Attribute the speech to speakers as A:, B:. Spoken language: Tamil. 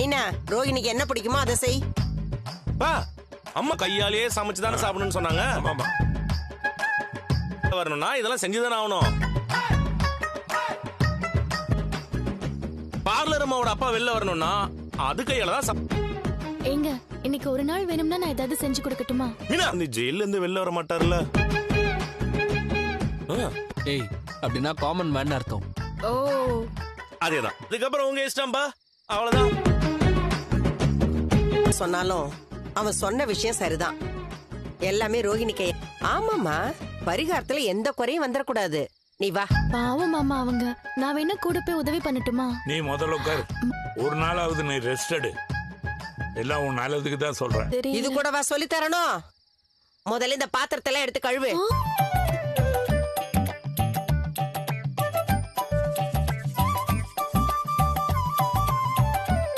A: மீனா, ரோஹிணிக்கு என்ன பிடிக்குமோ அதை செய்.
B: பா அம்மா கையாலேயே சமைச்சு தானே சாப்பிடணும்னு சொன்னாங்க.
C: ஆமா
B: வரணும்னா இதெல்லாம் செஞ்சுதானே ஆகணும். பார்லர் அம்மாவோட அப்பா வெளில வரணும்னா அது கையால தான்.
D: ஏங்க இன்னைக்கு ஒரு நாள் வேணும்னா நான் ஏதாவது செஞ்சு கொடுக்கட்டுமா?
B: மீனா இந்த ஜெயில இருந்து வெளில வர மாட்டார்ல.
E: ஏய் அப்படின்னா காமன் மேன் அர்த்தம்.
D: ஓ
B: அதேதான். இதுக்கப்புறம் உங்க இஷ்டம்பா, அவ்வளவுதான்.
A: சொன்னாலும் அவன் சொன்ன விஷயம் சரிதான். எல்லாமே ரோஹிணிக்கு. ஆமாமா, பரிகாரத்துல எந்த குறையும் வந்துடக்கூடாது. நீ வா.
D: பாவம் மாமா அவங்க. நான் வேணா கூட போய் உதவி பண்ணட்டுமா?
C: நீ முதல்ல உட்காரு. ஒரு நாளாவது நீ ரெஸ்ட் எடு. எல்லாம் உன் நல்லதுக்கு தான் சொல்றேன்.
A: இது கூட வா சொல்லி தரணும். முதல்ல இந்த பாத்திரத்தெல்லாம் எடுத்து கழுவு.